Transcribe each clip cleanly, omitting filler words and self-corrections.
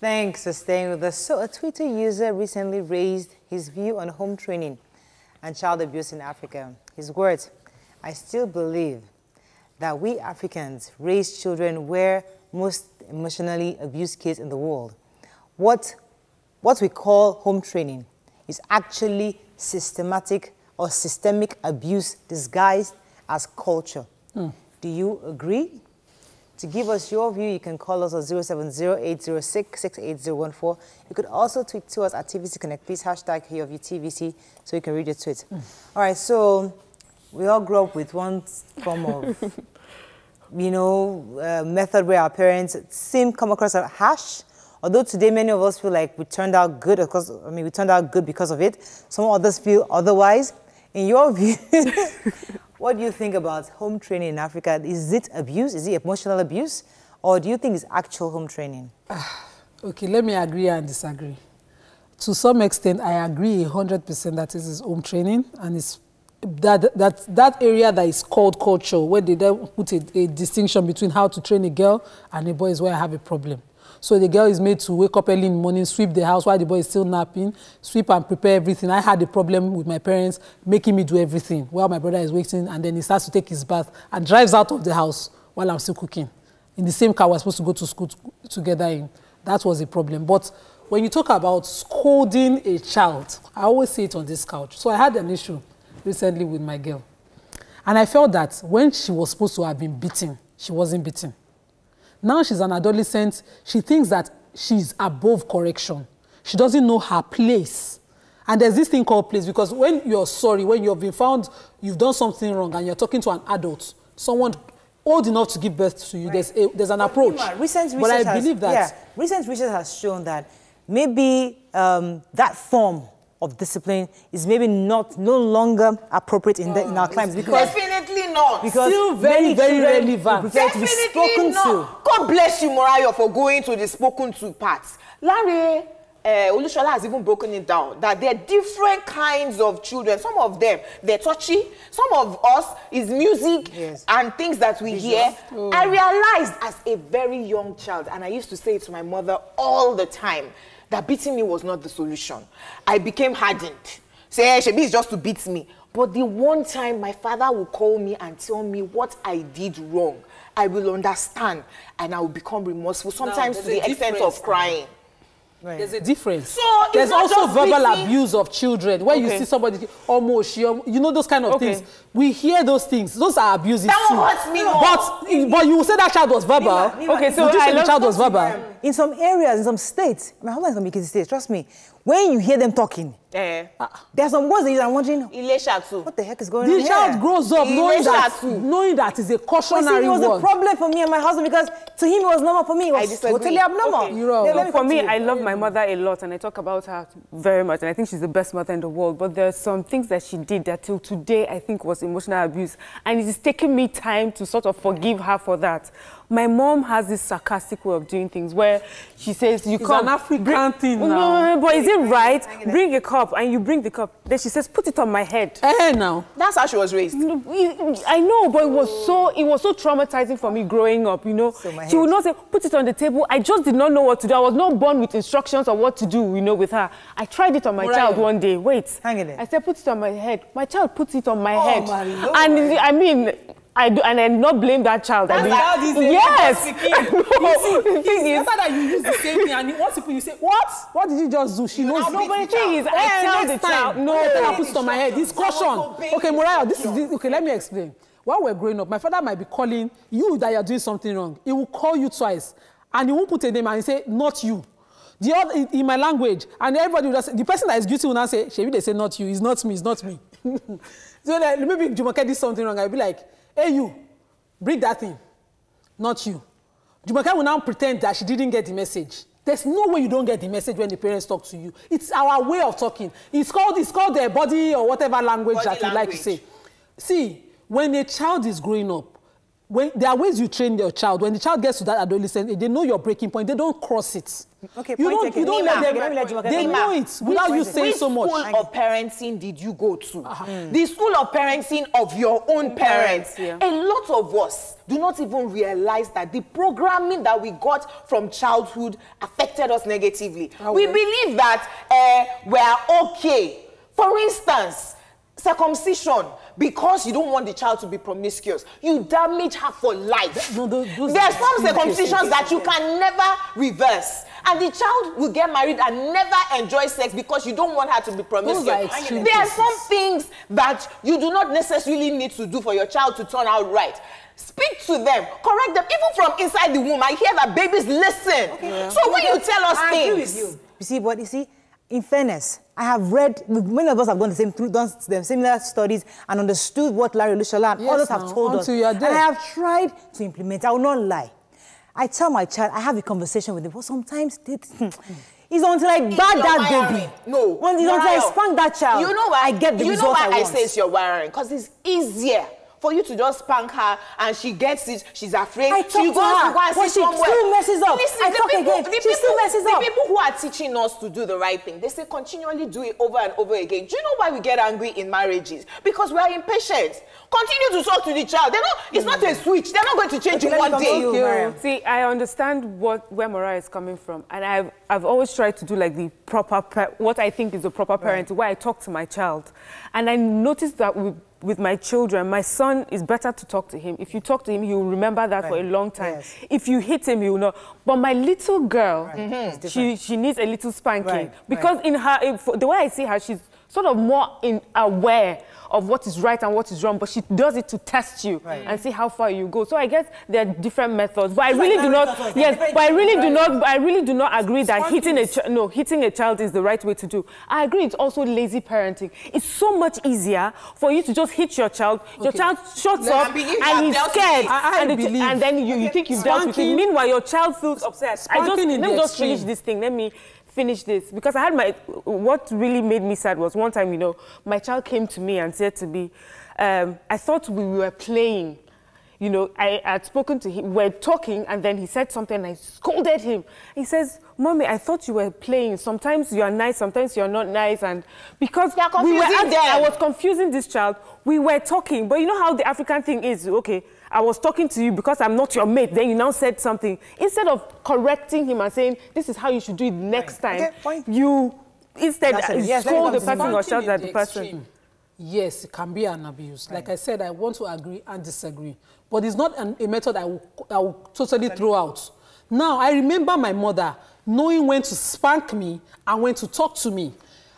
Thanks for staying with us. So a Twitter user recently raised his view on home training and child abuse in Africa. His words, "I still believe that we Africans raise children we're most emotionally abused kids in the world. What we call home training is actually systematic or systemic abuse disguised as culture." Do you agree? To give us your view, you can call us on 070-806-68014. You could also tweet to us at TVC Connect. Please hashtag HearYouTVC so you can read your tweet. All right, so we all grew up with one form of, method where our parents come across as harsh. Although today many of us feel like we turned out good we turned out good because of it. Some others feel otherwise. In your view, what do you think about home training in Africa? Is it abuse? Is it emotional abuse? Or do you think it's actual home training? Okay, let me agree and disagree. To some extent, I agree 100% that it is home training, and it's that area that is called culture, where they then put a distinction between how to train a girl and a boy, is where I have a problem. So the girl is made to wake up early in the morning, sweep the house while the boy is still napping, sweep and prepare everything. I had a problem with my parents making me do everything while my brother is waiting, and then he starts to take his bath and drives out of the house while I'm still cooking. In the same car we're supposed to go to school together in. That was a problem. But when you talk about scolding a child, I always say it on this couch. So I had an issue recently with my girl. And I felt that when she was supposed to have been beaten, she wasn't beaten. Now she's an adolescent, she thinks that she's above correction. She doesn't know her place. And there's this thing called place, because when you're sorry, when you've been found, you've done something wrong and you're talking to an adult, someone old enough to give birth to you, right, there's an approach. Recent research has shown that maybe that form of discipline is maybe no longer appropriate in our climates, because definitely not. Because still very relevant. Definitely not. God bless you, Morayo, for going to the spoken to parts. Larry Olushola has even broken it down that there are different kinds of children. Some of them, they're touchy. Some of us is music, yes, and things that we hear. I realized as a very young child, and I used to say it to my mother all the time, that beating me was not the solution. I became hardened. Say, hey, Shebi is just to beat me. But the one time my father will call me and tell me what I did wrong, I will understand and I will become remorseful, sometimes to the extent of crying. Right. There's a difference. So there's also verbal abuse of children. When you see somebody, almost, you know, those kind of things. We hear those things. Those are abuses too. That hurts me more. But you will say that child was verbal. Okay, so would you say the child was verbal? In some areas, in some states, my husband is from Ikiti State, trust me, when you hear them talking, there's some words that you're wondering, what the heck is going on here? The child grows up knowing that it's a cautionary word. It was a problem for me and my husband, because to him it was normal, for me it was totally abnormal. Okay. For me, I love my mother a lot and I talk about her very much, and I think she's the best mother in the world, but there are some things that she did that till today I think was emotional abuse, and it is taking me time to sort of forgive her for that. My mom has this sarcastic way of doing things where she says, you come... It's an African thing now. No, but is it right? Bring a cup, and you bring the cup. Then she says, put it on my head. Now. That's how she was raised. I know, but it was so traumatizing for me growing up, you know. She would not say, put it on the table. I just did not know what to do. I was not born with instructions on what to do, you know, with her. I tried it on my child one day. Wait. Hang in there. I said, put it on my head. My child puts it on my head. And I mean... I do, and I not blame that child. Yes. The thing is, after that you use the same thing, and once you say, what did you just do? She knows. No, but the thing is, I tell the child, no. I put it on my head. It's caution. Okay, Morayo, this is okay. Let me explain. While we're growing up, my father might be calling you that you're doing something wrong. He will call you twice, and he won't put a name and say, not you. The other in my language, and everybody will just say, the person that is guilty will now say, Shebi, they say not you. It's not me. It's not me. So like, maybe Jumoke did something wrong. I'll be like, hey, you, bring that thing, not you. Jumoke will now pretend that she didn't get the message. There's no way you don't get the message when the parents talk to you. It's our way of talking. It's called their body or whatever language that you like to say. See, when a child is growing up, when there are ways you train your child. When the child gets to that adolescent age, they know your breaking point. They don't cross it. Okay, you don't let them. They know it without you saying so much. Which school of parenting did you go to? The school of parenting of your own parents. Yeah. A lot of us do not even realize that the programming that we got from childhood affected us negatively. We believe that we are okay. For instance, circumcision, because you don't want the child to be promiscuous, you damage her for life. No, there are some circumcisions that you can never reverse. And the child will get married and never enjoy sex because you don't want her to be promiscuous. There are some things that you do not necessarily need to do for your child to turn out right. Speak to them, correct them. Even from inside the womb, I hear that babies listen. Okay. So when you tell us things... agree with you. You see, but you see, in fairness, I have read, many of us have done the similar studies and understood what Larry Olushola and others have told us. And I have tried to implement. I will not lie. I tell my child, I have a conversation with him, but sometimes it's until I bag that baby. No. Until I spank that child, you know why, I get the result I want. I say it's your wiring? Because it's easier for you to just spank her and she gets it, she's afraid. I talk to her, but she still messes up. Listen, I talk again, she still messes up. The people who are teaching us to do the right thing, they say continually do it over and over again. Do you know why we get angry in marriages? Because we are impatient. Continue to talk to the child. It's not a switch. They're not going to change in one day. See, I understand where Mariah is coming from, and I've always tried to do like the proper, what I think is the proper parenting, where I talk to my child. And I noticed that with my children, my son is better to talk to him. If you talk to him, he will remember that for a long time. Yes. If you hit him, he will not. But my little girl, she needs a little spanking. Because in her, the way I see her, she's sort of more aware of what is right and what is wrong, but she does it to test you and see how far you go. So I guess there are different methods, but I really do not. Yes, but I really do not agree that hitting a child is the right way to do. I agree. It's also lazy parenting. It's so much easier for you to just hit your child. Your child shuts up and he's scared, and then you think you've dealt with it. Meanwhile, your child feels upset. Let me just finish this thing. Let me finish this, because I had what really made me sad was one time, my child came to me and said to me, I thought we were playing. I had spoken to him, we're talking, and then he said something and I scolded him. He says, Mommy, I thought you were playing. Sometimes you are nice, sometimes you're not nice. And because I was confusing this child, we were talking. But you know how the African thing is, okay, I was talking to you because I'm not your mate. Then you now said something. Instead of correcting him and saying, this is how you should do it next time, you instead scold the person or shout at the person. Yes, it can be an abuse. Like I said, I want to agree and disagree. But it's not a method I will totally throw out. Now, I remember my mother knowing when to spank me and when to talk to me.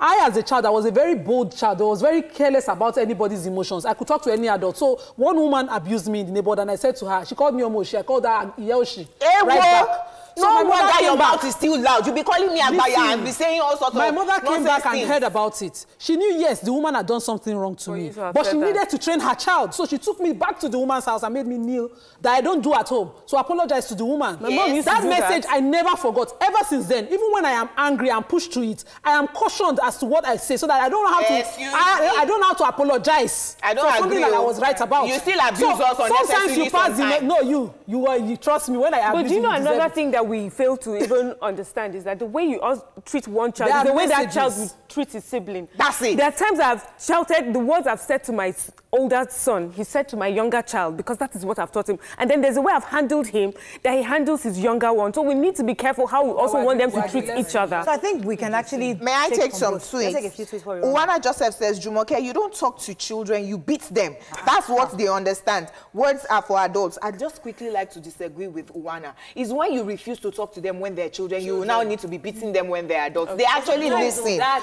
I, as a child, I was a very bold child. I was very careless about anybody's emotions. I could talk to any adult. So one woman abused me in the neighborhood, and I said to her, she called me Omoshi, I called her Iyoshi. Right back. No wonder your mouth is still loud. You be calling me Agbaya and be saying all sorts of My mother came back things. and heard about it. She knew, yes, the woman had done something wrong to me. But she needed to train her child. So she took me back to the woman's house and made me kneel that I don't do at home. So I apologized to the woman. My mom used to do message I never forgot. Ever since then, even when I am angry and pushed to it, I am cautioned as to what I say so that I don't know how to I don't know how to apologize for something that I was right about. You still abuse us unnecessarily. Sometimes you pass you trust me when I abuse. But do you know another thing that we fail to even understand is that the way you treat one child is the way that child will treat his sibling. That's it. There are times I've shouted the words I've said to my older son, he said to my younger child, because that is what I've taught him. And then there's a way I've handled him that he handles his younger one. So we need to be careful how we also want them to treat each other. So I think we can actually... May I take some tweets? Take a few tweets for you. Uwana Joseph says, Jumoke, you don't talk to children, you beat them. That's what they understand. Words are for adults. I'd just quickly like to disagree with Uwana. It's when you refuse to talk to them when they're children, you will now need to be beating them when they're adults. Okay. They actually listen. No,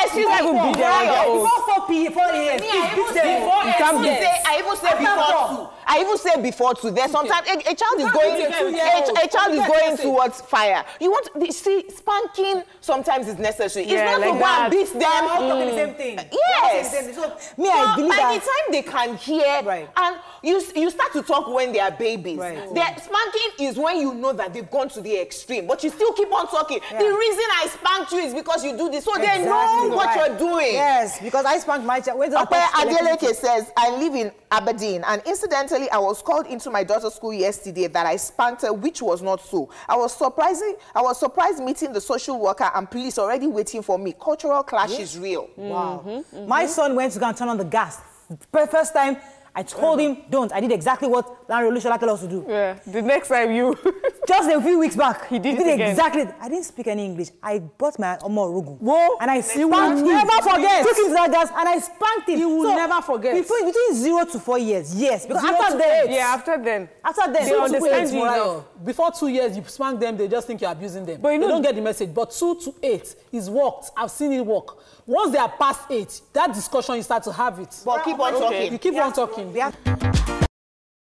excuse me. Before 4 p.m. I even say before 2. There's sometimes a child is going towards fire. You want see spanking sometimes is necessary. It's not to go and beat them. Talking the same thing. Yes. So I believe by the time they can hear and you start to talk when they are babies. Spanking is when you know that they've gone to the extreme, but you still keep on talking. The reason I spanked you is because you do this, so they know what you're doing. Yes, because I spanked my child. Adeleke says, I live in Aberdeen, and incidentally Actually, I was called into my daughter's school yesterday that I spanked her, which was not so. I was surprised meeting the social worker and police already waiting for me. Cultural clash is real. Wow. My son went to go and turn on the gas. First time, I told him, don't. I did exactly what Lanre Olushola told us to do. Yeah. The next time you... Just a few weeks back, he did it exactly. I didn't speak any English. I brought my Omo Orugu. Whoa. And I spanked him. Never forget. Took him to that gas and I spanked him. He will never forget. Between 0 to 4 years, yes. Because after then, they understand you. Before 2 years, you spank them, they just think you're abusing them. But you know, they don't get the message. But 2 to 8 is worked. I've seen it work. Once they are past 8, that discussion, you start to have it. But keep on talking. You keep on talking.